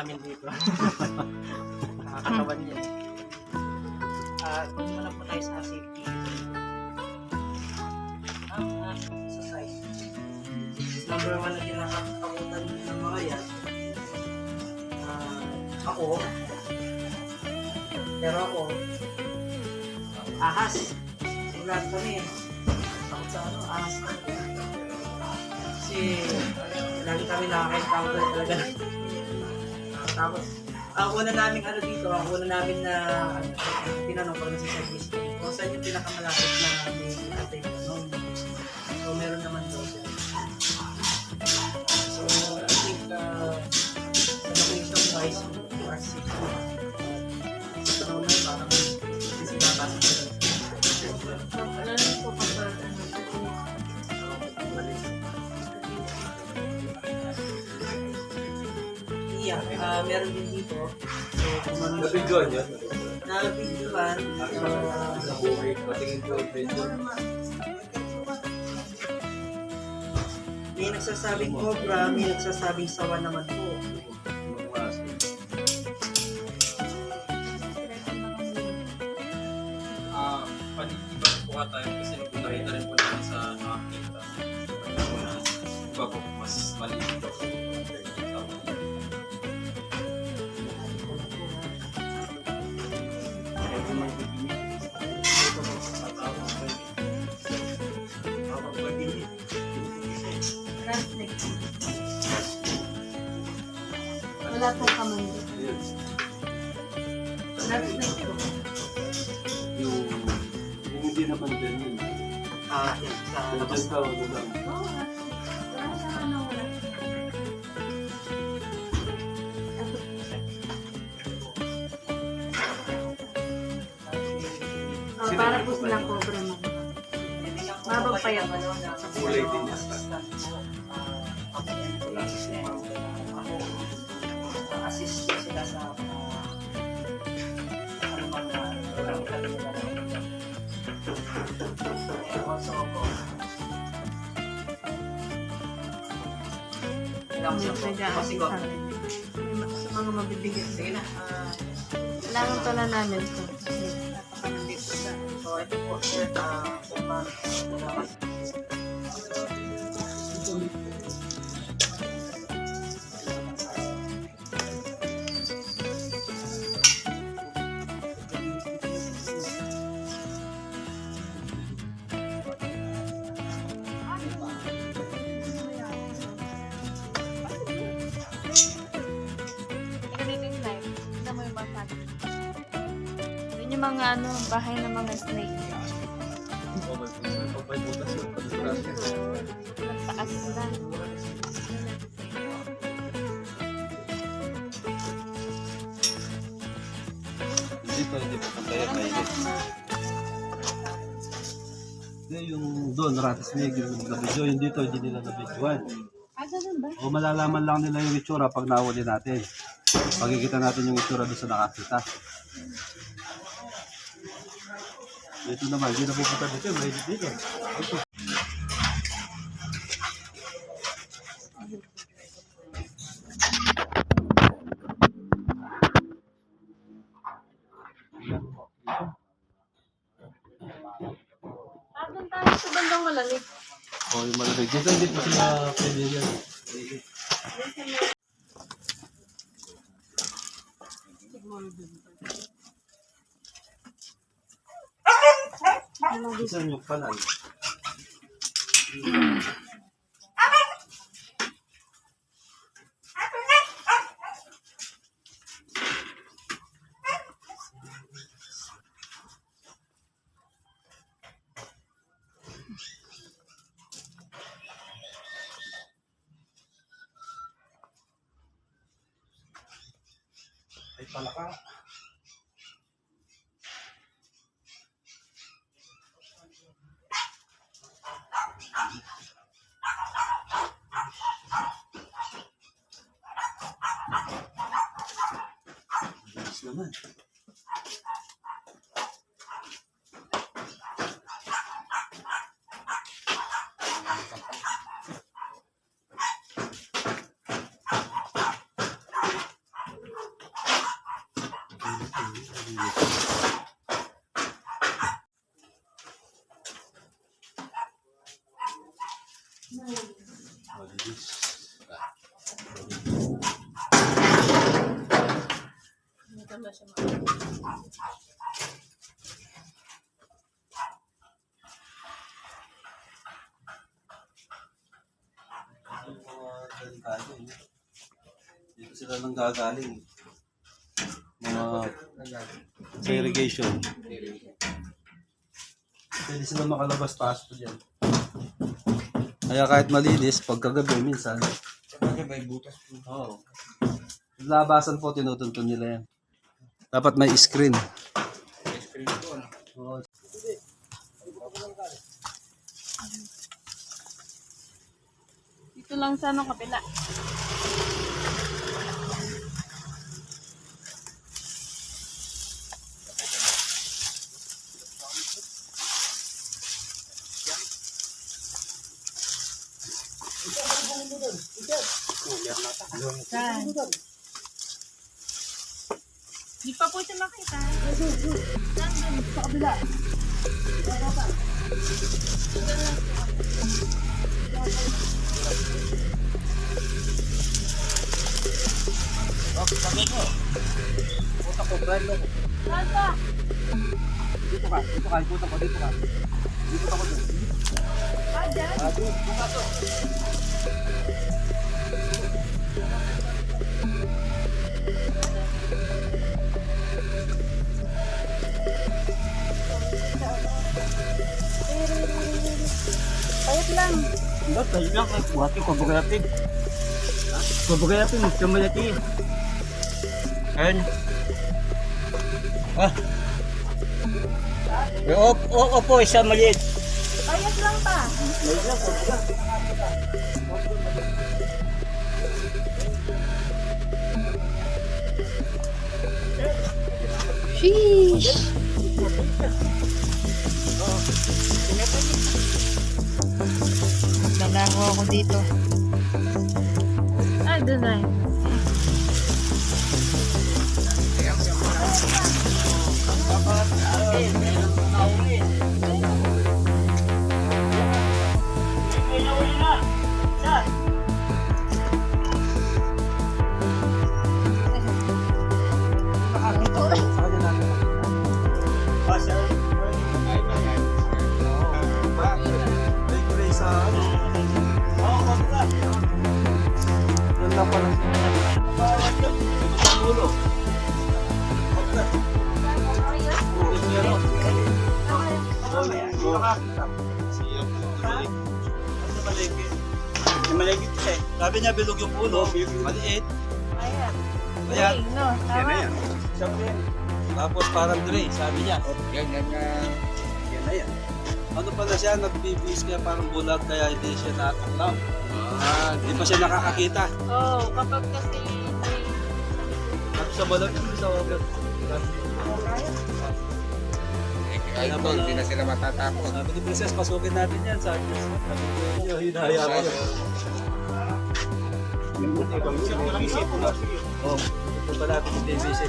namin dito. Nakakatawan niya. Kung lang po tayo sa safety. Sa size. Number 1 na kinakatakutan ng mga yan. Ako. Pero ako, ahas. Lahat kami. Takot sa ahas. Kasi lagi kami nakaka-encounter talaga. Tapos, ang una namin dito, ang una namin na tinanong ko sa service kung saan yung pinakamalapit na may ating tanong. So, meron naman daw siya. So, I think sa location wise, RC sa tanong na parang sinabasa ko lang. Ano lang po meron din dito. So, nabidyoan yun? Nabidyoan. Nabuhay, patingin ko yung video. May nagsasabing cobra, may nagsasabing sawa naman po. Panitiban po ka tayo kasi nakita rin po namin sa nakakita. Iba po, mas maliit daw. Wala pong kamando. Rattlesnake po. Yung hindi naman din yun. Yan, sa labas. Sa wala lang. Oo, wala sa ano, wala. Para po silang cobra mo. Mabang pa yan. Kulay din yata. Assist sila sa ano man na also ako Sa mga mabibigyan. sige na Kailangan pala namin ito. Kasi napakanandito sa... so ito po sir kung Yun yung mga bahay ng mga snake. Nagtaas sila. Dito, hindi po pantaya na yun. Yung doon, rattlesnake, yung nabidyo, yung dito, hindi nila nabidyoan. Ganun ba? O malalaman lang nila yung itsura pag nahuli natin. Pagkikita natin yung itsura doon sa nakakita. Dito naman, hindi na pupunta dito, may dito. Doon tayo sa bandang malamig. O yung malamig. Dito hindi po sila pwede yan. Isa yung panal. Ay palaka. Bilis naman. Malinis. Dito na siya Yung mga delikado, eh. Dito sila nang gagaling. Mga sa irrigation. Pwede sila makalabas taas po dyan. Kaya kahit malinis, pagkagabi minsan. Sabagay may butas po. Oo. Labasan po, tinutuntun nila yan. Dapat may screen. May screen po. Ano? Oo. Dito lang sa ano, kapila. Saan? Di pa po ito makita. Nandun, sa kabila. Saan ba? Dito ka, puta ko, dito ka. Dito ka ko doon. Ah, dyan? Payat lang. Enggak, tadinya kan buatnya kobogaratin. Kobogaratin, cuma jadi. Kan? Ah. Opo, isa maliit. Payat lang pa. Maliit lang, kobogar. Sheesh. Naglago ako dito. Ah, design. Malagit siya. Sabi niya bilog yung ulo, maliit. Ayan. Ayan. Okay, no, tama. Sabi yan. Tapos parang gray, sabi niya. Yan na yan. Ano pala siya, nagbibis kaya parang bulag kaya hindi siya nataklaw. Hindi pa siya nakakakita. Oh, kapag kasi At sa balag, sa wagat. Kaya po, hindi na sila matatapos. Sabi ni Princess, pasukin natin yan. Sabi niya, hinahaya ko. Oh, ito pa natin yung DVC.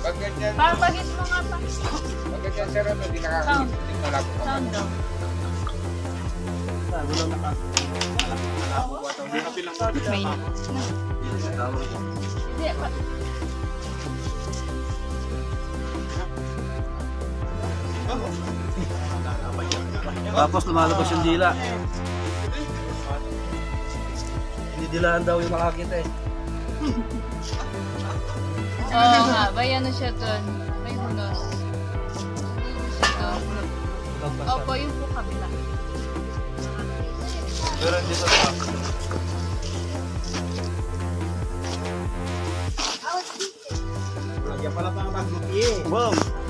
Pag ganyan, papagit mo nga pa. pag ganyan sir, ano, hindi nakakita. Hindi malabo pa. Sound daw. May hindi pa. Tapos lumalabas yung dila. Dinidilaan daw yung makakita eh. Oo nga, may ano siya doon. May hunos. Siya doon. Opo, yung po kabila. Pero hindi sa top. Lagyan pala pang maglupi eh. Wow!